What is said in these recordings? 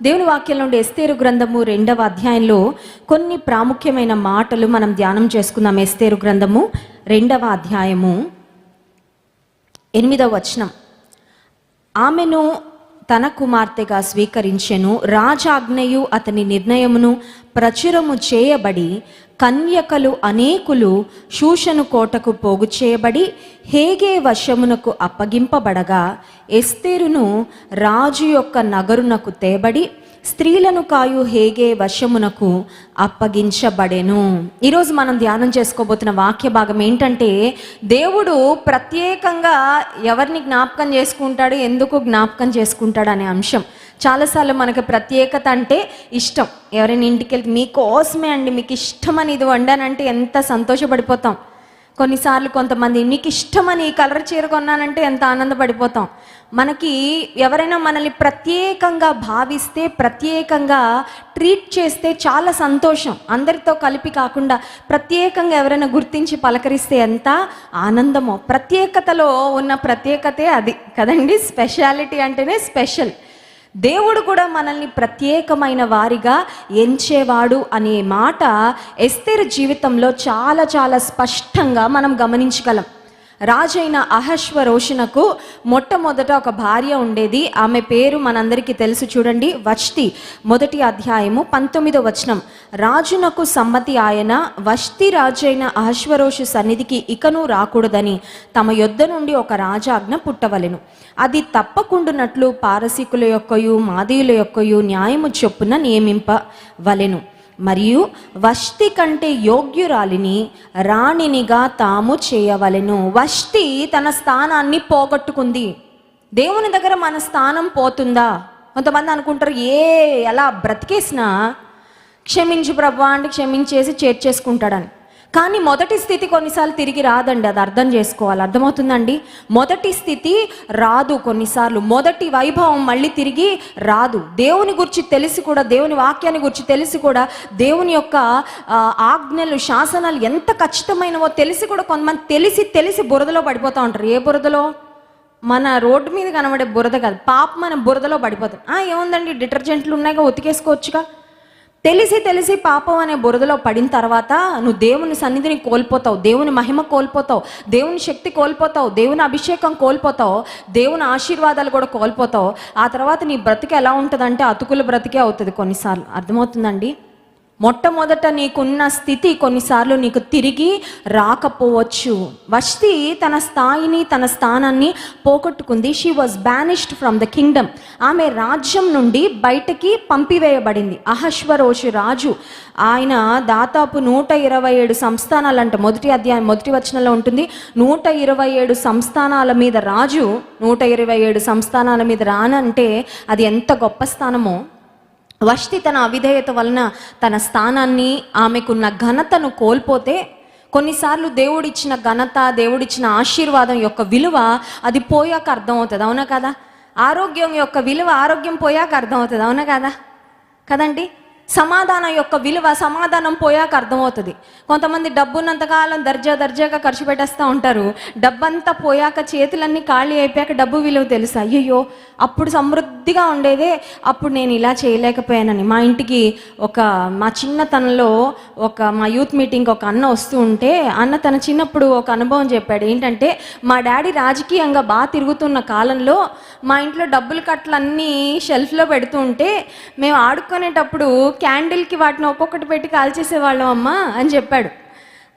దేవుని వాక్యం నుండి ఎస్తేరు గ్రంథము 2వ అధ్యాయంలో కొన్ని ప్రాముఖ్యమైన మాటలు మనం ధ్యానం చేసుకుందాం. ఎస్తేరు గ్రంథము 2వ అధ్యాయము 8వ వచనం. ఆమెను తన కుమార్తెగా స్వీకరించెను, రాజాజ్ఞయు అతని నిర్ణయమును ప్రచురము చేయబడి కన్యకలు అనేకులు షూషను కోటకు పోగు చేయబడి హేగే వశమునకు అప్పగింపబడగా ఎస్తేరును రాజు యొక్క నగరునకు తేబడి స్త్రీలను కాయు హేగే వశమునకు అప్పగించబడెను. ఈరోజు మనం ధ్యానం చేసుకోబోతున్న వాక్య భాగం ఏంటంటే, దేవుడు ప్రత్యేకంగా ఎవరిని జ్ఞాపకం చేసుకుంటాడు, ఎందుకు జ్ఞాపకం చేసుకుంటాడు అనే అంశం. చాలాసార్లు మనకు ప్రత్యేకత అంటే ఇష్టం. ఎవరైనా ఇంటికి వెళ్తే మీకోసమే అండి, మీకు ఇష్టమని ఇది వండానంటే ఎంత సంతోషపడిపోతాం. కొన్నిసార్లు కొంతమంది మీకు ఇష్టమని ఈ కలర్ చీర కొన్నానంటే ఎంత ఆనందపడిపోతాం. మనకి ఎవరైనా మనల్ని ప్రత్యేకంగా భావిస్తే, ప్రత్యేకంగా ట్రీట్ చేస్తే చాలా సంతోషం. అందరితో కలిపి కాకుండా ప్రత్యేకంగా ఎవరైనా గుర్తించి పలకరిస్తే ఎంత ఆనందమో. ప్రత్యేకతలో ఉన్న ప్రత్యేకతే అది కదండి. స్పెషాలిటీ అంటేనే స్పెషల్. దేవుడు కూడా మనల్ని ప్రత్యేకమైన వారిగా ఎంచేవాడు అనే మాట ఎస్తేరు జీవితంలో చాలా చాలా స్పష్టంగా మనం గమనించగలం. రాజైన అహష్వరోషునకు మొట్టమొదట ఒక భార్య ఉండేది. ఆమె పేరు మనందరికీ తెలుసు. చూడండి, వష్టి 1వ అధ్యాయము 19వ వచనం. రాజునకు సమ్మతి ఆయన, వష్టి రాజైన అహష్వరోషు సన్నిధికి ఇకను రాకూడదని తమ యొద్ద నుండి ఒక రాజాజ్ఞ పుట్టవలెను. అది తప్పకుండునట్లు పారసీకుల యొక్కయు మాదీయుల యొక్కయు న్యాయము చొప్పున నియమింపవలెను. మరియు వష్టి కంటే యోగ్యురాలిని రాణినిగా తాము చేయవలెను. వష్టి తన స్థానాన్ని పోగొట్టుకుంది. దేవుని దగ్గర మన స్థానం పోతుందా? కొంతమంది అనుకుంటారు, ఎలా బ్రతికేసినా క్షమించు ప్రభు అంటే క్షమించేసి చేర్చేసుకుంటాడని. కానీ మొదటి స్థితి కొన్నిసార్లు తిరిగి రాదండి. అది అర్థం చేసుకోవాలి. అర్థమవుతుందండి? మొదటి స్థితి రాదు. కొన్నిసార్లు మొదటి వైభవం మళ్ళీ తిరిగి రాదు. దేవుని గురించి తెలిసి కూడా, దేవుని వాక్యాన్ని గురించి తెలిసి కూడా, దేవుని యొక్క ఆజ్ఞలు శాసనాలు ఎంత ఖచ్చితమైనవో తెలిసి కూడా కొంతమంది తెలిసి బురదలో పడిపోతూ ఉంటారు. ఏ బురదలో? మన రోడ్డు మీద కనబడే బురద కాదు, మన బురదలో పడిపోతాం. ఏముందండి, డిటర్జెంట్లు ఉన్నాయిగా, ఉతికేసుకోవచ్చుగా. తెలిసి పాపం అనే బురదలో పడిన తర్వాత నువ్వు దేవుని సన్నిధిని కోల్పోతావు, దేవుని మహిమ కోల్పోతావు, దేవుని శక్తి కోల్పోతావు, దేవుని అభిషేకం కోల్పోతావు, దేవుని ఆశీర్వాదాలు కూడా కోల్పోతావు. ఆ తర్వాత నీ బ్రతికి ఎలా ఉంటుందంటే అతుకుల బ్రతికే అవుతుంది కొన్నిసార్లు. అర్థమవుతుందండి? మొట్టమొదట నీకున్న స్థితి కొన్నిసార్లు నీకు తిరిగి రాకపోవచ్చు. వష్టి తన స్థాయిని, తన స్థానాన్ని పోగొట్టుకుంది. She was banished from the kingdom. ఆమె రాజ్యం నుండి బయటకి పంపివేయబడింది. అహష్వరోషు రాజు, ఆయన దాదాపు 127 సంస్థానాలంట. 1వ అధ్యాయం 1వ వచనంలో ఉంటుంది. 127 సంస్థానాల మీద రాజు, 127 సంస్థానాల మీద రానంటే అది ఎంత గొప్ప స్థానమో. వష్టి తన అవిధేయత వలన తన స్థానాన్ని, ఆమెకున్న ఘనతను కోల్పోతే, కొన్నిసార్లు దేవుడిచ్చిన ఘనత, దేవుడిచ్చిన ఆశీర్వాదం యొక్క విలువ అది పోయాక అర్థమవుతుంది. అవునా కదా? ఆరోగ్యం యొక్క విలువ ఆరోగ్యం పోయాక అర్థమవుతుంది. అవునా కదా? కదండి? సమాధానం యొక్క విలువ సమాధానం పోయాక అర్థమవుతుంది. కొంతమంది డబ్బున్నంతకాలం దర్జాగా ఖర్చు పెట్టేస్తూ ఉంటారు. డబ్బంతా పోయాక, చేతులన్నీ ఖాళీ అయిపోయాక డబ్బు విలువ తెలుసు. అయ్యయ్యో, అప్పుడు సమృద్ధిగా ఉండేదే, అప్పుడు నేను ఇలా చేయలేకపోయానని. మా ఇంటికి మా చిన్నతనంలో మా యూత్ మీటింగ్ ఒక అన్న వస్తూ ఉంటే, అన్న తన చిన్నప్పుడు ఒక అనుభవం చెప్పాడు. ఏంటంటే, మా డాడీ రాజకీయంగా బాగా తిరుగుతున్న కాలంలో మా ఇంట్లో డబ్బులు కట్టలన్నీ షెల్ఫ్లో పెడుతూ ఉంటే మేము ఆడుకునేటప్పుడు క్యాండిల్కి వాటిని ఒక్కొక్కటి పెట్టి కాల్చేసేవాళ్ళం అమ్మా అని చెప్పాడు.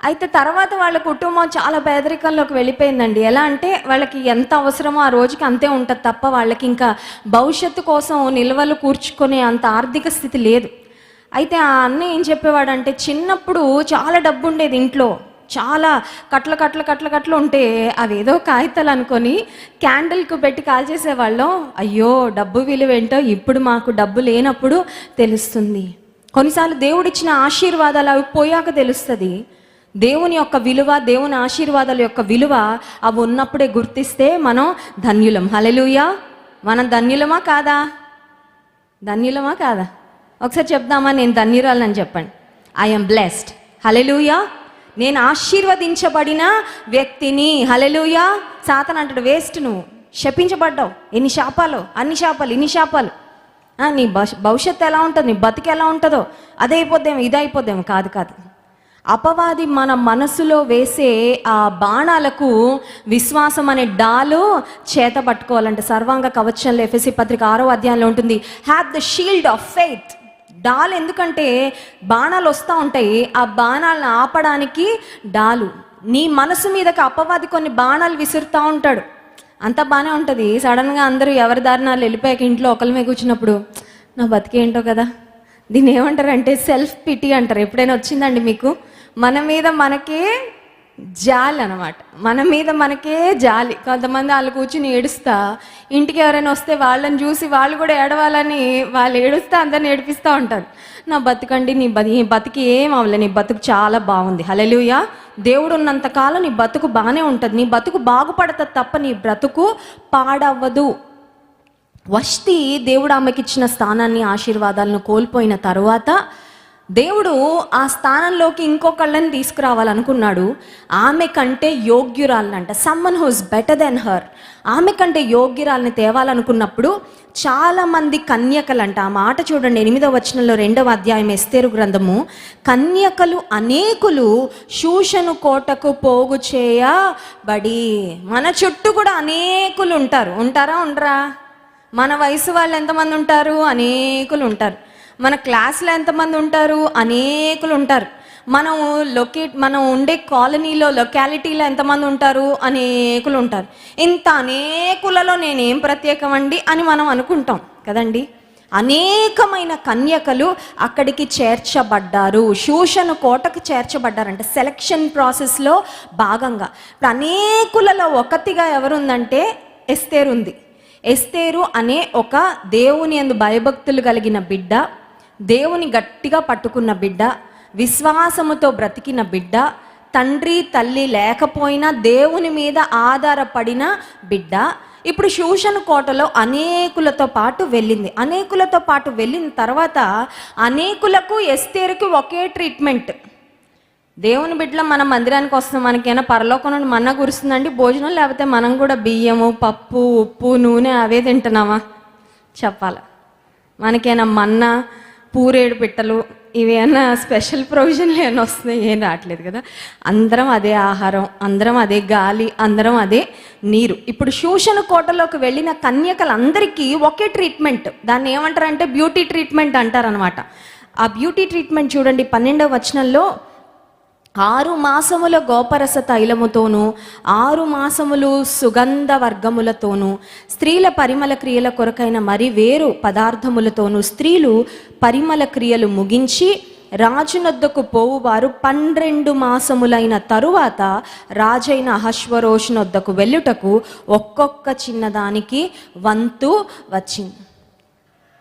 అయితే తర్వాత వాళ్ళ కుటుంబం చాలా పేదరికంలోకి వెళ్ళిపోయిందండి. ఎలా అంటే, వాళ్ళకి ఎంత అవసరమో ఆ రోజుకి అంతే ఉంటుంది తప్ప వాళ్ళకి ఇంకా భవిష్యత్తు కోసం నిల్వలు కూర్చుకునే అంత ఆర్థిక స్థితి లేదు. అయితే ఆ అన్న ఏం చెప్పేవాడంటే, చిన్నప్పుడు చాలా డబ్బు ఉండేది ఇంట్లో, చాలా కట్లు ఉంటే అవేదో కాగితాలు అనుకొని క్యాండిల్కు పెట్టి కాల్చేసేవాళ్ళం. అయ్యో, డబ్బు విలువ ఏంటో ఇప్పుడు మాకు డబ్బు లేనప్పుడు తెలుస్తుంది. కొన్నిసార్లు దేవుడిచ్చిన ఆశీర్వాదాలు అవి పోయాక తెలుస్తుంది. దేవుని యొక్క విలువ, దేవుని ఆశీర్వాదాల యొక్క విలువ అవి ఉన్నప్పుడే గుర్తిస్తే మనం ధన్యులం. హల్లెలూయా! మనం ధన్యులమా కాదా? ధన్యులమా కాదా? ఒకసారి చెప్దామా? నేను ధన్యురాలని చెప్పండి. I'm blessed. హల్లెలూయా! నేను ఆశీర్వదించబడిన వ్యక్తిని. హల్లెలూయా! సాతాను అంటాడు, వేస్ట్, నువ్వు శపించబడ్డావు. ఎన్ని శాపాలు, అన్ని శాపాలు, ఇన్ని శాపాలు. నీ భవిష్యత్తు ఎలా ఉంటుంది, నీ బతికి ఎలా ఉంటుందో, అదే అయిపోద్దేమో, ఇది అయిపోద్దేమో. కాదు కాదు. అపవాది మన మనసులో వేసే ఆ బాణాలకు విశ్వాసం అనే డాలు చేత పట్టుకోవాలంటే సర్వాంగ కవచంలో ఎఫెసీ పత్రిక 6వ అధ్యాయంలో ఉంటుంది, have the shield of faith. డాల్ ఎందుకంటే బాణాలు వస్తూ ఉంటాయి, ఆ బాణాలను ఆపడానికి డాలు. నీ మనసు మీదకి అపవాది కొన్ని బాణాలు విసురుతూ ఉంటాడు, అంతా బాగానే ఉంటుంది. సడన్గా అందరూ ఎవరి దారినాలు వెళ్ళిపోయాక ఇంట్లో ఒకరిమే కూర్చున్నప్పుడు నా బతికేంటో కదా, దీన్ని ఏమంటారంటే సెల్ఫ్ పిటీ అంటారు. ఎప్పుడైనా వచ్చిందండి మీకు? మన మీద మనకే జాలి అనమాట, మన మీద మనకే జాలి. కొంతమంది వాళ్ళు కూర్చుని ఏడుస్తా, ఇంటికి ఎవరైనా వస్తే వాళ్ళని చూసి వాళ్ళు కూడా ఏడవాలని వాళ్ళు ఏడుస్తా అందరిని ఏడిపిస్తూ ఉంటారు. నా బతుకండి, నీ బతికి ఏం అవ్వలే, నీ బతుకు చాలా బాగుంది, హల్లెలూయా. దేవుడు ఉన్నంతకాలం నీ బతుకు బాగానే ఉంటుంది, నీ బతుకు బాగుపడతా తప్ప నీ బ్రతుకు పాడవ్వదు. వష్టి దేవుడు ఆమెకి ఇచ్చిన స్థానాన్ని, ఆశీర్వాదాలను కోల్పోయిన తరువాత దేవుడు ఆ స్థానంలోకి ఇంకొకళ్ళని తీసుకురావాలనుకున్నాడు. ఆమె కంటే యోగ్యురాలనంట, someone who's better than her, ఆమె కంటే యోగ్యురాలని తేవాలనుకున్నప్పుడు చాలామంది కన్యకలంట. ఆ మాట చూడండి, 8వ వచనంలో 2వ అధ్యాయం ఎస్తేరు గ్రంథము, కన్యకలు అనేకులు షూషను కోటకు పోగు చేయబడి. మన చుట్టూ కూడా అనేకులు ఉంటారా ఉండరా? మన వయసు వాళ్ళు ఎంతమంది ఉంటారు? అనేకులు ఉంటారు. మన క్లాస్లో ఎంతమంది ఉంటారు? అనేకులు ఉంటారు. మనం ఉండే కాలనీలో, లొకాలిటీలో ఎంతమంది ఉంటారు? అనేకులు ఉంటారు. ఇంత అనేకులలో నేనేం ప్రత్యేకమండి అని మనం అనుకుంటాం కదండి. అనేకమైన కన్యకలు అక్కడికి చేర్చబడ్డారు, షూషను కోటకు చేర్చబడ్డారంట, సెలక్షన్ ప్రాసెస్లో భాగంగా. ఇప్పుడు అనేకులలో ఒకటిగా ఎవరుందంటే ఎస్తేరు ఉంది. ఎస్తేరు అనే ఒక దేవుని యందు భయభక్తులు కలిగిన బిడ్డ, దేవుని గట్టిగా పట్టుకున్న బిడ్డ, విశ్వాసముతో బ్రతికిన బిడ్డ, తండ్రి తల్లి లేకపోయినా దేవుని మీద ఆధారపడిన బిడ్డ. ఇప్పుడు షూషను కోటలో అనేకులతో పాటు వెళ్ళింది. అనేకులతో పాటు వెళ్ళిన తర్వాత అనేకులకు ఎస్తేరుకి ఒకే ట్రీట్మెంట్. దేవుని బిడ్డలో మనం మందిరానికి వస్తాం, మనకైనా పరలోకం నుండి మన్నా కురుస్తుందండి భోజనం, లేకపోతే మనం కూడా బియ్యము, పప్పు, ఉప్పు, నూనె అవే తింటున్నామా? చెప్పాలి. మనకైనా మన్నా, పూరేడు పిట్టలు ఇవేనా స్పెషల్ ప్రొవిజన్లు ఏమైనా వస్తున్నాయి? ఏం రావట్లేదు కదా. అందరం అదే ఆహారం, అందరం అదే గాలి, అందరం అదే నీరు. ఇప్పుడు షూషను కోటలోకి వెళ్ళిన కన్యకలందరికీ ఒకే ట్రీట్మెంట్. దాన్ని ఏమంటారంటే బ్యూటీ ట్రీట్మెంట్ అంటారనమాట. ఆ బ్యూటీ ట్రీట్మెంట్ చూడండి 12వ వచనంలో, 6 మాసముల గోపరస తైలముతోనూ 6 మాసములు సుగంధ వర్గములతోనూ స్త్రీల పరిమళ క్రియల కొరకైన మరి వేరు పదార్థములతోనూ స్త్రీలు పరిమళ క్రియలు ముగించి రాజునొద్దకు పోవువారు 12 మాసములైన తరువాత రాజైన అహష్వరోషునొద్దకు వెళ్ళుటకు ఒక్కొక్క చిన్నదానికి వంతు వచ్చింది.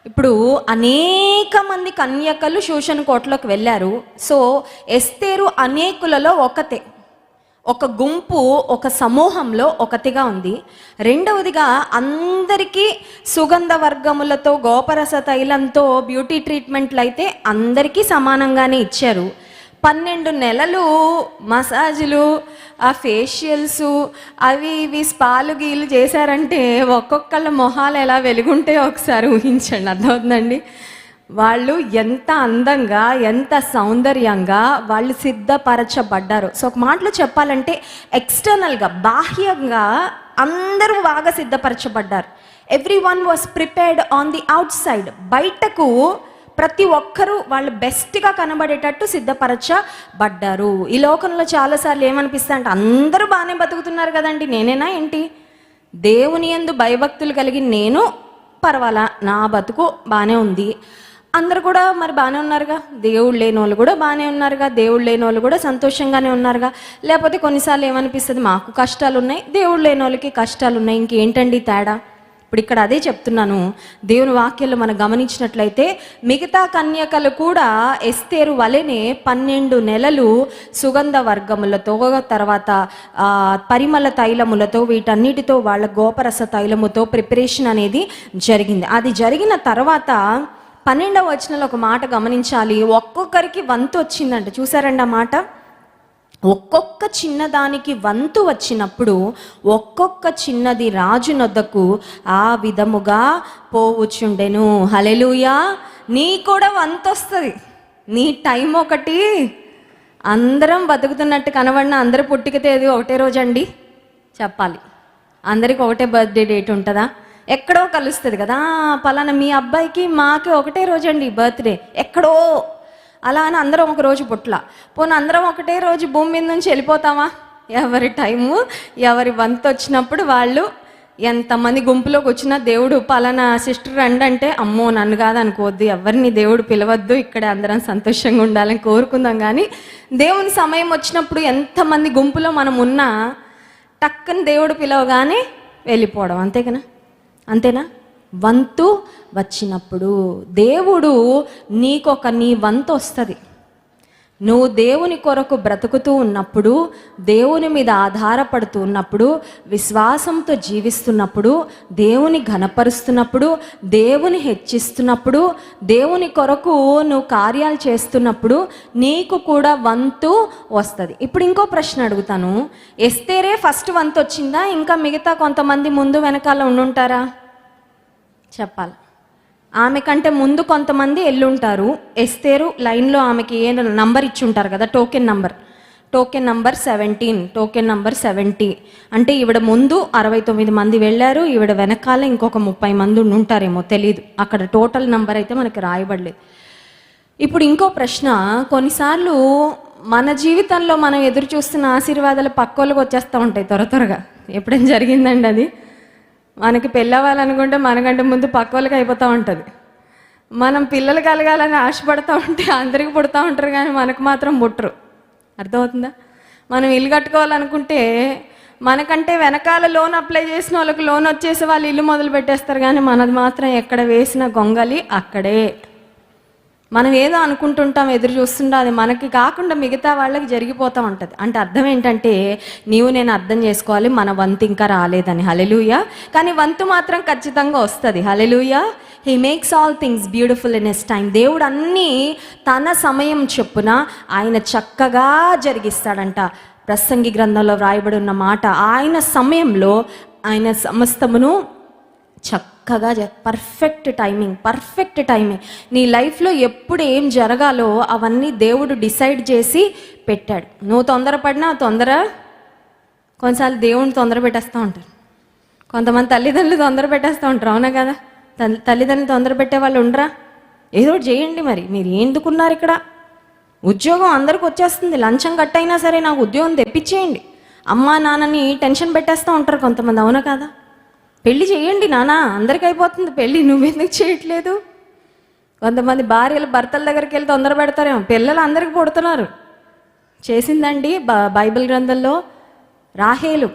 ఇప్పుడు అనేక మంది కన్యకలు షూషను కోటలోకి వెళ్ళారు. సో ఎస్తేరు అనేకులలో ఒకతే, ఒక గుంపు, ఒక సమూహంలో ఒకటిగా ఉంది. రెండవదిగా అందరికీ సుగంధ వర్గములతో గోపరస తైలంతో బ్యూటీ ట్రీట్మెంట్లు అయితే అందరికీ సమానంగానే ఇచ్చారు. 12 నెలలు మసాజులు, ఆ ఫేషియల్స్, అవి ఇవి స్పాలు గీలు చేశారంటే ఒక్కొక్కళ్ళ మొహాలు ఎలా వెలుగుంటాయో ఒకసారి ఊహించండి. అర్థమవుతుందండి? వాళ్ళు ఎంత అందంగా, ఎంత సౌందర్యంగా వాళ్ళు సిద్ధపరచబడ్డారు. సో ఒక మాటలో చెప్పాలంటే ఎక్స్టర్నల్గా, బాహ్యంగా అందరూ బాగా సిద్ధపరచబడ్డారు. Everyone was prepared on the outside. బయటకు ప్రతి ఒక్కరూ వాళ్ళు బెస్ట్గా కనబడేటట్టు సిద్ధపరచబడ్డారు. ఈ లోకంలో చాలాసార్లు ఏమనిపిస్తా అంటే అందరూ బాగానే బతుకుతున్నారు కదండి, నేనేనా ఏంటి? దేవుని యందు భయభక్తులు కలిగి నేను పర్వాలా, నా బతుకు బాగానే ఉంది, అందరు కూడా మరి బాగానే ఉన్నారుగా, దేవుడు లేని వాళ్ళు కూడా బాగానే ఉన్నారుగా, దేవుడు లేని వాళ్ళు కూడా సంతోషంగానే ఉన్నారుగా. లేకపోతే కొన్నిసార్లు ఏమనిపిస్తుంది, మాకు కష్టాలు ఉన్నాయి, దేవుడు లేని వాళ్ళకి కష్టాలు ఉన్నాయి, ఇంకేంటండి తేడా? ఇప్పుడు ఇక్కడ అదే చెప్తున్నాను. దేవుని వాక్యంలో మనం గమనించినట్లయితే మిగతా కన్యకలు కూడా ఎస్తేరు వలెనే 12 నెలలు సుగంధ వర్గములతో, తర్వాత పరిమళ తైలములతో, వీటన్నిటితో వాళ్ళ గోపరస తైలముతో ప్రిపరేషన్ అనేది జరిగింది. అది జరిగిన తర్వాత 12వ వచనంలో ఒక మాట గమనించాలి, ఒక్కొక్కరికి వంతు వచ్చిందంట. చూసారండి ఆ మాట? ఒక్కొక్క చిన్నదానికి వంతు వచ్చినప్పుడు ఒక్కొక్క చిన్నది రాజు నొద్దకు ఆ విధముగా పోవుచుండెను. హల్లెలూయా. నీ కూడా వంతు వస్తుంది. నీ టైం ఒకటి. అందరం బతుకుతున్నట్టు కనబడిన అందరూ పుట్టిక తేదీ ఒకటే రోజు అండి చెప్పాలి. అందరికి ఒకటే బర్త్డే డేట్ ఉంటుందా? ఎక్కడో కలుస్తుంది కదా, పలానా మీ అబ్బాయికి మాకి ఒకటే రోజు అండి బర్త్డే, ఎక్కడో అలా అని అందరం ఒక రోజు పుట్ల. పోనీ అందరం ఒకటే రోజు భూమి మీద నుంచి వెళ్ళిపోతామా? ఎవరి టైము ఎవరి వంతు వచ్చినప్పుడు వాళ్ళు. ఎంతమంది గుంపులోకి వచ్చినా దేవుడు పలానా సిస్టర్ రండి అంటే, అమ్మో నన్ను కాదు అనుకోవద్దు, ఎవరిని దేవుడు పిలవద్దు, ఇక్కడ అందరం సంతోషంగా ఉండాలని కోరుకుందాం. కానీ దేవుని సమయం వచ్చినప్పుడు ఎంతమంది గుంపులో మనం ఉన్నా టక్కని దేవుడు పిలవగానే వెళ్ళిపోవడం, అంతేనా? వంతు వచ్చినప్పుడు దేవుడు నీ వంతు వస్తుంది. నువ్వు దేవుని కొరకు బ్రతుకుతూ ఉన్నప్పుడు, దేవుని మీద ఆధారపడుతూ ఉన్నప్పుడు, విశ్వాసంతో జీవిస్తున్నప్పుడు, దేవుని ఘనపరుస్తున్నప్పుడు, దేవుని హెచ్చిస్తున్నప్పుడు, దేవుని కొరకు నువ్వు కార్యాలు చేస్తున్నప్పుడు నీకు కూడా వంతు వస్తుంది. ఇప్పుడు ఇంకో ప్రశ్న అడుగుతాను. ఎస్తేరే ఫస్ట్ వంతు వచ్చిందా, ఇంకా మిగతా కొంతమంది ముందు వెనకాల ఉండుంటారా? చెప్పాలి. ఆమె కంటే ముందు కొంతమంది ఎల్లుంటారు. ఎస్తేరు లైన్లో ఆమెకి ఏ నంబర్ ఇచ్చి ఉంటారు కదా, టోకెన్ నంబర్ 17, టోకెన్ నంబర్ 70. అంటే ఈవిడ ముందు 69 మంది వెళ్ళారు, ఈవిడ వెనకాల ఇంకొక 30 మంది ఉంటారేమో, తెలీదు. అక్కడ టోటల్ నంబర్ అయితే మనకి రాయబడలేదు. ఇప్పుడు ఇంకో ప్రశ్న. కొన్నిసార్లు మన జీవితంలో మనం ఎదురు చూస్తున్న ఆశీర్వాదాలు పక్కోళ్ళకి వచ్చేస్తూ ఉంటాయి త్వరగా. ఎప్పుడైనా జరిగిందండి అది? మనకి పెళ్ళవ్వాలనుకుంటే మనకంటే ముందు పక్క వాళ్ళకి అయిపోతూ ఉంటుంది. మనం పిల్లలు కలగాలని ఆశపడుతూ ఉంటే అందరికి పుడతా ఉంటారు, కానీ మనకు మాత్రం పుట్టరు. అర్థమవుతుందా? మనం ఇల్లు కట్టుకోవాలనుకుంటే మనకంటే వెనకాల లోన్ అప్లై చేసిన వాళ్ళకి లోన్ వచ్చేసి వాళ్ళు ఇల్లు మొదలు పెట్టేస్తారు, కానీ మనది మాత్రం ఎక్కడ వేసిన గొంగలి అక్కడే. మనం ఏదో అనుకుంటుంటాం, ఎదురు చూస్తుంటాం, అది మనకి కాకుండా మిగతా వాళ్ళకి జరిగిపోతూ ఉంటుంది. అంటే అర్థం ఏంటంటే, నేను అర్థం చేసుకోవాలి మన వంతు ఇంకా రాలేదని. హల్లెలూయా. కానీ వంతు మాత్రం ఖచ్చితంగా వస్తుంది. Hallelujah. He makes all things beautiful in his time. దేవుడు అన్నీ తన సమయం చొప్పున ఆయన చక్కగా జరిగిస్తాడంట. ప్రసంగి గ్రంథంలో వ్రాయబడి ఉన్న మాట, ఆయన సమయంలో ఆయన సమస్తమును చక్కగా పర్ఫెక్ట్ టైమింగ్. నీ లైఫ్లో ఎప్పుడు ఏం జరగాలో అవన్నీ దేవుడు డిసైడ్ చేసి పెట్టాడు. నువ్వు తొందరపడినా కొన్నిసార్లు దేవుడిని తొందర పెట్టేస్తూ ఉంటారు. కొంతమంది తల్లిదండ్రులు తొందర పెట్టేస్తూ ఉంటారు, అవునా కదా? తల్లిదండ్రులు తొందర పెట్టే వాళ్ళు ఉండరా? ఏదో ఒకటి చేయండి. మరి మీరు ఎందుకున్నారు ఇక్కడ? ఉద్యోగం అందరికి వచ్చేస్తుంది, లంచం కట్టయినా సరే నాకు ఉద్యోగం తెప్పించేయండి. అమ్మా నాన్నని టెన్షన్ పెట్టేస్తూ ఉంటారు కొంతమంది, అవునా కదా? పెళ్ళి చేయండి నాన్న, అందరికి అయిపోతుంది పెళ్ళి, నువ్వెందుకు చేయట్లేదు? కొంతమంది భార్యలు భర్తల దగ్గరికి వెళ్ళి తొందర పెడతారేమో, పిల్లలు అందరికి పుడుతున్నారు. చేసిందండి బైబిల్ గ్రంథంలో రాహేలు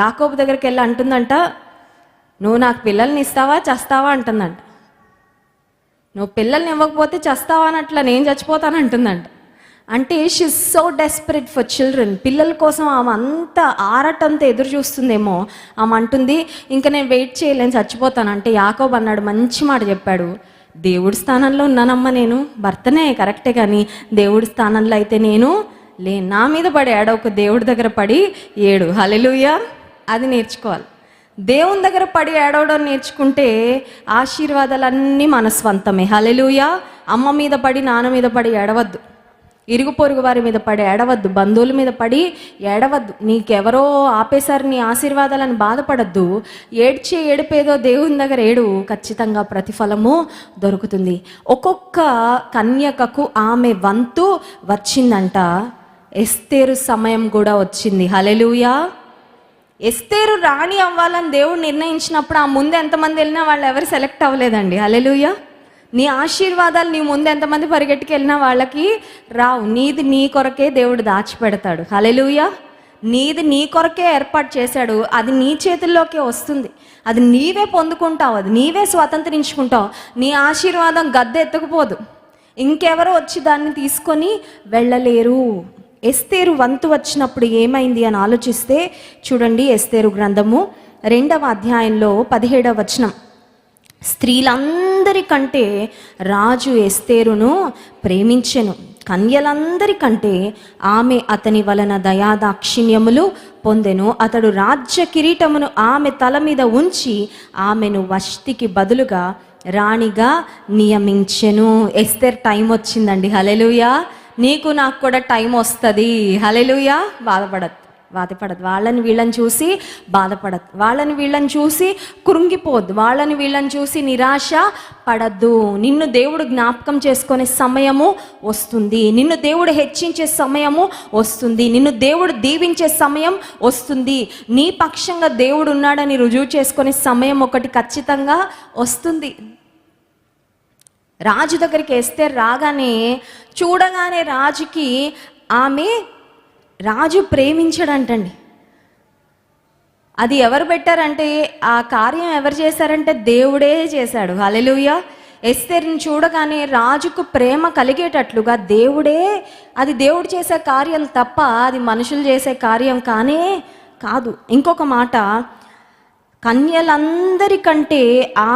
యాకోబు దగ్గరికి వెళ్ళి అంటుందంట, నువ్వు నాకు పిల్లల్ని ఇస్తావా చస్తావా అంటుందంట. నువ్వు పిల్లల్ని ఇవ్వకపోతే చస్తావా అని, అట్లా నేను చచ్చిపోతాను అంటుందంట. అంటే she is so desperate for children. పిల్లల కోసం ఆమె అంత ఆరటంతో ఎదురు చూస్తుందేమో. ఆమె అంటుంది, ఇంకా నేను వెయిట్ చేయలేను, చచ్చిపోతాను. అంటే యాకోబు అన్నాడు, మంచి మాట చెప్పాడు, దేవుడి స్థానంలో ఉన్నానమ్మా నేను, భర్తనే కరెక్టే, కానీ దేవుడి స్థానంలో అయితే నేను లేను. నా మీద పడి ఏడవకు, దేవుడి దగ్గర పడి ఏడు. హల్లెలూయా. అది నేర్చుకోవాలి. దేవుని దగ్గర పడి ఏడవడం నేర్చుకుంటే ఆశీర్వాదాలన్నీ మన స్వంతమే. హల్లెలూయా. అమ్మ మీద పడి నాన్న మీద పడి ఏడవద్దు, ఇరుగు పొరుగు వారి మీద పడి ఏడవద్దు, బంధువుల మీద పడి ఏడవద్దు. నీకెవరో ఆపేశారు నీ ఆశీర్వాదాలను బాధపడద్దు. ఏడుపేదో దేవుని దగ్గర ఏడు, ఖచ్చితంగా ప్రతిఫలము దొరుకుతుంది. ఒక్కొక్క కన్యకకు ఆమె వంతు వచ్చిందంట. ఎస్తేరు సమయం కూడా వచ్చింది. హల్లెలూయా. ఎస్తేరు రాణి అవ్వాలని దేవుడు నిర్ణయించినప్పుడు ఆ ముందు ఎంతమంది వెళ్ళినా వాళ్ళు ఎవరు సెలెక్ట్ అవ్వలేదండి. హల్లెలూయా. నీ ఆశీర్వాదాలు నీ ముందు ఎంతమంది పరిగెట్టుకు వెళ్ళినా వాళ్ళకి రావు. నీది నీ కొరకే దేవుడు దాచిపెడతాడు. హల్లెలూయా. నీది నీ కొరకే ఏర్పాటు చేశాడు, అది నీ చేతుల్లోకే వస్తుంది, అది నీవే పొందుకుంటావు, అది నీవే స్వతంత్రించుకుంటావు. నీ ఆశీర్వాదం గద్దె ఎత్తుకుపోదు, ఇంకెవరో వచ్చి దాన్ని తీసుకొని వెళ్ళలేరు. ఎస్తేరు వంతు వచ్చినప్పుడు ఏమైంది అని ఆలోచిస్తే చూడండి, ఎస్తేరు గ్రంథము 2వ అధ్యాయంలో 17వ వచనం. స్త్రీలందరికంటే రాజు ఎస్తేరును ప్రేమించెను, కన్యలందరికంటే ఆమె అతని వలన దయాదాక్షిణ్యములు పొందెను. అతడు రాజ్య కిరీటమును ఆమె తల మీద ఉంచి ఆమెను వష్టికి బదులుగా రాణిగా నియమించెను. ఎస్తేర్ టైం వచ్చిందండి. హల్లెలూయా. నీకు నాకు కూడా టైం వస్తుంది. హల్లెలూయా. బాధపడద్దు. వాళ్ళని వీళ్ళని చూసి బాధపడద్దు. వాళ్ళని వీళ్ళని చూసి కృంగిపోద్దు. వాళ్ళని వీళ్ళని చూసి నిరాశ పడద్దు. నిన్ను దేవుడు జ్ఞాపకం చేసుకునే సమయము వస్తుంది. నిన్ను దేవుడు హెచ్చించే సమయము వస్తుంది. నిన్ను దేవుడు దీవించే సమయం వస్తుంది. నీ పక్షంగా దేవుడు ఉన్నాడని రుజువు చేసుకునే సమయం ఒకటి ఖచ్చితంగా వస్తుంది. రాజు దగ్గరికి ఎస్తేర్ రాగానే చూడగానే రాజుకి రాజు ప్రేమించాడంటండి. అది ఎవరు పెట్టారంటే, ఆ కార్యం ఎవరు చేశారంటే దేవుడే చేశాడు. హల్లెలూయా. ఎస్తేర్ని చూడగానే రాజుకు ప్రేమ కలిగేటట్లుగా అది దేవుడు చేసే కార్యం తప్ప అది మనుషులు చేసే కార్యం కానే కాదు. ఇంకొక మాట, కన్యలందరికంటే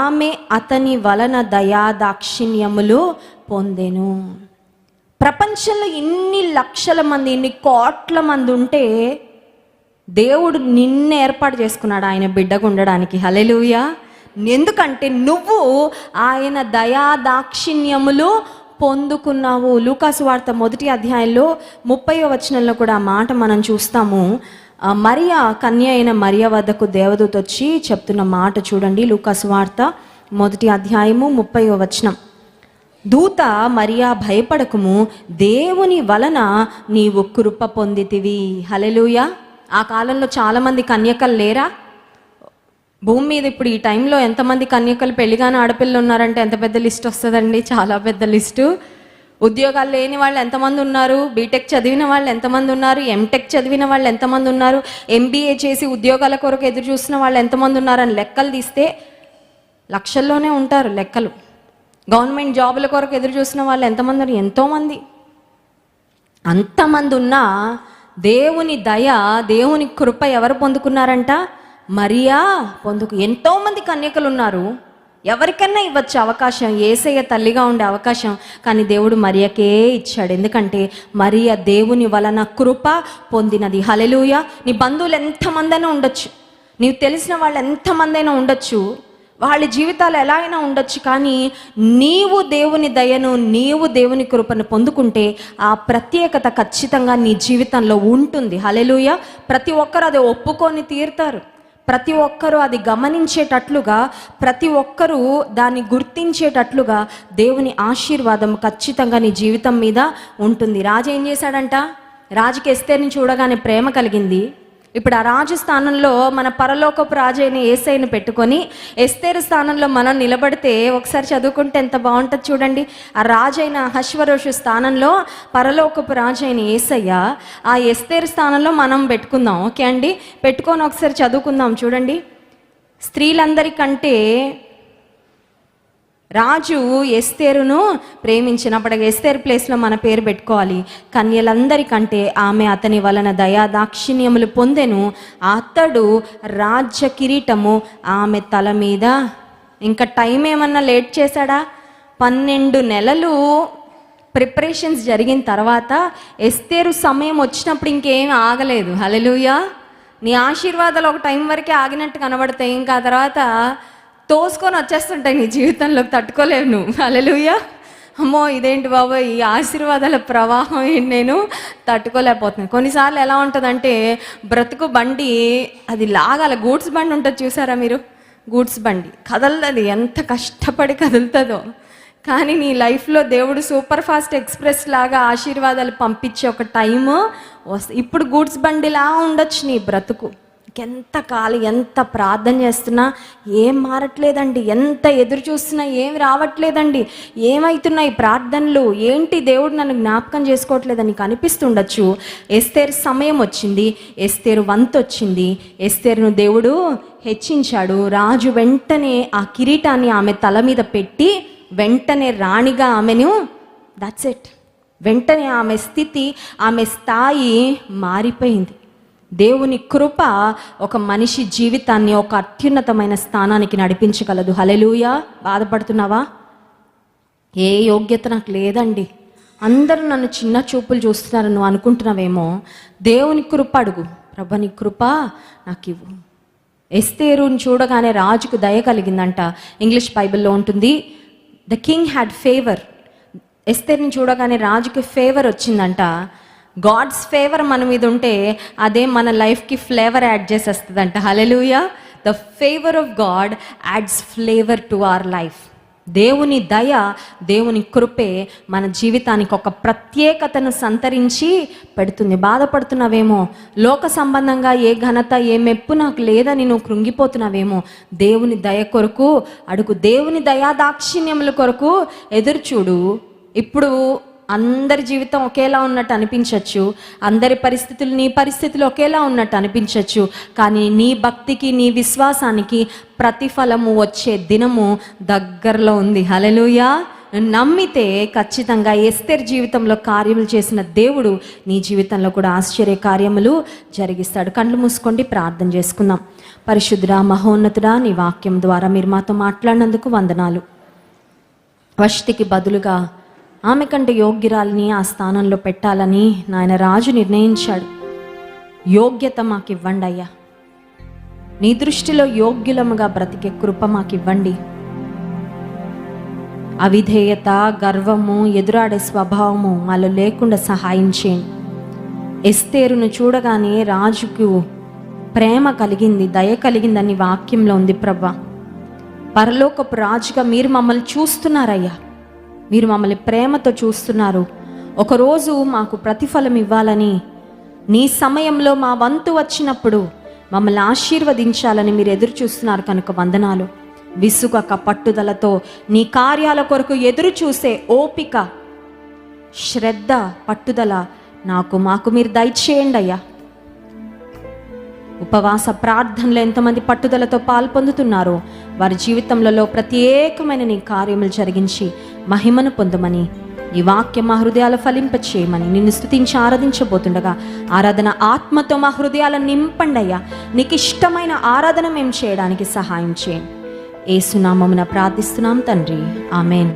ఆమె అతని వలన దయాదాక్షిణ్యములు పొందెను. ప్రపంచంలో ఇన్ని లక్షల మంది, ఇన్ని కోట్ల మంది ఉంటే దేవుడు నిన్ను ఏర్పాటు చేసుకున్నాడు ఆయన బిడ్డగా ఉండడానికి. హల్లెలూయా. ఎందుకంటే నువ్వు ఆయన దయాదాక్షిణ్యములు పొందుకున్నావు. లూకాసు వార్త 1వ అధ్యాయంలో 30వ వచనంలో కూడా ఆ మాట మనం చూస్తాము. మరియా, కన్య అయిన మరియా వద్దకు దేవదూత వచ్చి చెప్తున్న మాట చూడండి. లూకాసు వార్త 1వ అధ్యాయము 30వ వచనం. దూత, మరియా భయపడకుము, దేవుని వలన నీవు కృప పొందితివి. హల్లెలూయా. ఆ కాలంలో చాలామంది కన్యకలు లేరా? భూమి మీద ఇప్పుడు ఈ టైంలో ఎంతమంది కన్యకలు, పెళ్లిగానే ఆడపిల్లలు ఉన్నారంటే ఎంత పెద్ద లిస్ట్ వస్తుందండి. చాలా పెద్ద లిస్టు. ఉద్యోగాలు లేని వాళ్ళు ఎంతమంది ఉన్నారు? బీటెక్ చదివిన వాళ్ళు ఎంతమంది ఉన్నారు? ఎంటెక్ చదివిన వాళ్ళు ఎంతమంది ఉన్నారు? ఎంబీఏ చేసి ఉద్యోగాల కొరకు ఎదురు చూసిన వాళ్ళు ఎంతమంది ఉన్నారని లెక్కలు తీస్తే లక్షల్లోనే ఉంటారు లెక్కలు. గవర్నమెంట్ జాబుల కొరకు ఎదురు చూసిన వాళ్ళు ఎంతమంది ఉన్నారు? ఎంతోమంది. అంతమంది ఉన్నా దేవుని దయ, దేవుని కృప ఎవరు పొందుకున్నారంట? మరియా ఎంతోమంది కన్యకలు ఉన్నారు. ఎవరికన్నా ఇవ్వచ్చు అవకాశం, యేసయ్య తల్లిగా ఉండే అవకాశం, కానీ దేవుడు మరియకే ఇచ్చాడు. ఎందుకంటే మరియ దేవుని వలన కృప పొందినది. హల్లెలూయా. నీ బంధువులు ఎంతమందైనా ఉండొచ్చు, నీవు తెలిసిన వాళ్ళు ఎంతమందైనా ఉండొచ్చు, వాళ్ళ జీవితాలు ఎలా అయినా ఉండొచ్చు, కానీ నీవు దేవుని దయను, నీవు దేవుని కృపను పొందుకుంటే ఆ ప్రత్యేకత ఖచ్చితంగా నీ జీవితంలో ఉంటుంది. హల్లెలూయా. ప్రతి ఒక్కరు అది ఒప్పుకొని తీరుతారు. ప్రతి ఒక్కరూ అది గమనించేటట్లుగా, ప్రతి ఒక్కరూ దాన్ని గుర్తించేటట్లుగా దేవుని ఆశీర్వాదం ఖచ్చితంగా నీ జీవితం మీద ఉంటుంది. రాజు ఏం చేశాడంట? రాజుకి ఎస్తేర్ని చూడగానే ప్రేమ కలిగింది. ఇప్పుడు ఆ రాజు స్థానంలో మన పరలోకపు రాజు అయిన యేసయ్యను పెట్టుకొని ఎస్తేరు స్థానంలో మనం నిలబడితే ఒకసారి చదువుకుంటే ఎంత బాగుంటుంది చూడండి. ఆ రాజు అయిన అహష్వేరోషు స్థానంలో పరలోకపు రాజు అయిన యేసయ్య, ఆ ఎస్తేరు స్థానంలో మనం పెట్టుకుందాం. ఓకే అండి, పెట్టుకొని ఒకసారి చదువుకుందాం చూడండి. స్త్రీలందరికంటే రాజు ఎస్తేరును ప్రేమించినప్పుడు ఎస్తేరు ప్లేస్లో మన పేరు పెట్టుకోవాలి. కన్యలందరికంటే ఆమె అతని వలన దయాదాక్షిణ్యములు పొందెను. అతడు రాజ్య కిరీటము ఆమె తల మీద. ఇంకా టైం ఏమన్నా లేట్ చేశాడా? 12 నెలలు ప్రిపరేషన్స్ జరిగిన తర్వాత ఎస్తేరు సమయం వచ్చినప్పుడు ఇంకేం ఆగలేదు. హల్లెలూయా. నీ ఆశీర్వాదాలు ఒక టైం వరకే ఆగినట్టు కనబడతాయి, ఇంకా తర్వాత తోసుకొని వచ్చేస్తుంటాయి నీ జీవితంలోకి, తట్టుకోలేవు నువ్వు. హల్లెలూయా. అమ్మో ఇదేంటి బాబు, ఈ ఆశీర్వాదాల ప్రవాహం నేను తట్టుకోలేకపోతున్నాను. కొన్నిసార్లు ఎలా ఉంటుందంటే, బ్రతుకు బండి అది లాగాల, గూడ్స్ బండి ఉంటుంది చూసారా మీరు? గూడ్స్ బండి కదలదు, ఎంత కష్టపడి కదులుతుందో. కానీ నీ లైఫ్లో దేవుడు సూపర్ ఫాస్ట్ ఎక్స్ప్రెస్ లాగా ఆశీర్వాదాలు పంపించే ఒక టైము వస్తుంది. ఇప్పుడు గూడ్స్ బండిలా ఉండొచ్చు నీ బ్రతుకు. ఎంత కాలం, ఎంత ప్రార్థన చేస్తున్నా ఏం మారట్లేదండి, ఎంత ఎదురు చూస్తున్నా ఏం రావట్లేదండి, ఏమవుతున్నాయి ప్రార్థనలు, ఏంటి దేవుడు నన్ను జ్ఞాపకం చేసుకోవట్లేదని కనిపిస్తుండొచ్చు. ఎస్తేరు సమయం వచ్చింది, ఎస్తేరు వంతు వచ్చింది, ఎస్తేరును దేవుడు హెచ్చించాడు. రాజు వెంటనే ఆ కిరీటాన్ని ఆమె తల మీద పెట్టి వెంటనే రాణిగా ఆమెను, దట్స్ ఇట్, వెంటనే ఆమె స్థితి, ఆమె స్థాయి మారిపోయింది. దేవుని కృప ఒక మనిషి జీవితాన్ని ఒక అత్యున్నతమైన స్థానానికి నడిపించగలదు. హల్లెలూయా. బాధపడుతున్నావా? ఏ యోగ్యత నాకు లేదండి, అందరూ నన్ను చిన్న చూపులు చూస్తున్నారని నువ్వు అనుకుంటున్నావేమో, దేవుని కృప అడుగు. ప్రభా నీ కృప నాకు ఇవ్వు. ఎస్తేరుని చూడగానే రాజుకు దయ కలిగిందంట. ఇంగ్లీష్ బైబిల్లో ఉంటుంది, ద కింగ్ హ్యాడ్ ఫేవర్. ఎస్తేరుని చూడగానే రాజుకి ఫేవర్ వచ్చిందంట. గాడ్స్ ఫేవర్ మన మీద ఉంటే అదే మన లైఫ్కి ఫ్లేవర్ యాడ్ చేసేస్తుందంట. Hallelujah. The favour of God adds flavour to our life. దేవుని దయ, దేవుని కృపే మన జీవితానికి ఒక ప్రత్యేకతను సంతరించి పెడుతుంది. బాధపడుతున్నావేమో, లోక సంబంధంగా ఏ ఘనత ఏ మెప్పు నాకు లేదని నువ్వు కృంగిపోతున్నావేమో, దేవుని దయ కొరకు అడుగు. దేవుని దయా దాక్షిణ్యముల కొరకు ఎదురు చూడు. ఇప్పుడు అందరి జీవితం ఒకేలా ఉన్నట్టు అనిపించవచ్చు, అందరి పరిస్థితులు నీ పరిస్థితులు ఒకేలా ఉన్నట్టు అనిపించవచ్చు, కానీ నీ భక్తికి నీ విశ్వాసానికి ప్రతిఫలము వచ్చే దినము దగ్గరలో ఉంది. హల్లెలూయా. నమ్మితే ఖచ్చితంగా ఎస్తేరు జీవితంలో కార్యములు చేసిన దేవుడు నీ జీవితంలో కూడా ఆశ్చర్య కార్యములు జరిగిస్తాడు. కళ్ళు మూసుకోండి, ప్రార్థన చేసుకుందాం. పరిశుద్ధుడా, మహోన్నతుడా, నీ వాక్యం ద్వారా మీరు మాతో మాట్లాడినందుకు వందనాలు. వష్టికి బదులుగా ఆమె కంటే యోగ్యురాలిని ఆ స్థానంలో పెట్టాలని నాయన రాజు నిర్ణయించాడు. యోగ్యత మాకు ఇవ్వండి అయ్యా. నీ దృష్టిలో యోగ్యులముగా బ్రతికే కృప మాకు ఇవ్వండి. అవిధేయత, గర్వము, ఎదురాడే స్వభావము మాలో లేకుండా సహాయం చేయండి. ఎస్తేరును చూడగానే రాజుకు ప్రేమ కలిగింది, దయ కలిగిందని వాక్యంలో ఉంది. ప్రభా, పరలోకపు రాజుగా మీరు మమ్మల్ని చూస్తున్నారయ్యా. మీరు మమ్మల్ని ప్రేమతో చూస్తున్నారు. ఒకరోజు మాకు ప్రతిఫలం ఇవ్వాలని, నీ సమయంలో మా వంతు వచ్చినప్పుడు మమ్మల్ని ఆశీర్వదించాలని మీరు ఎదురు చూస్తున్నారు కనుక వందనాలు. విసుగక పట్టుదలతో నీ కార్యాల కొరకు ఎదురు చూసే ఓపిక, శ్రద్ధ, పట్టుదల మాకు మీరు దయచేయండి అయ్యా. ఉపవాస ప్రార్థనలో ఎంతమంది పట్టుదలతో పాల్పొందుతున్నారో వారి జీవితంలో ప్రత్యేకమైన నీ కార్యములు జరిగించి మహిమను పొందమని, ఈ వాక్యం మా హృదయాలు ఫలింపచేయమని నిన్ను స్తుతించి ఆరాధించబోతుండగా ఆరాధన ఆత్మతో మా హృదయాలను నింపండి అయ్యా. నీకు ఇష్టమైన ఆరాధన మేము చేయడానికి సహాయం చేయండి. యేసు నామమున ప్రార్థిస్తున్నాం తండ్రి, ఆమేన్.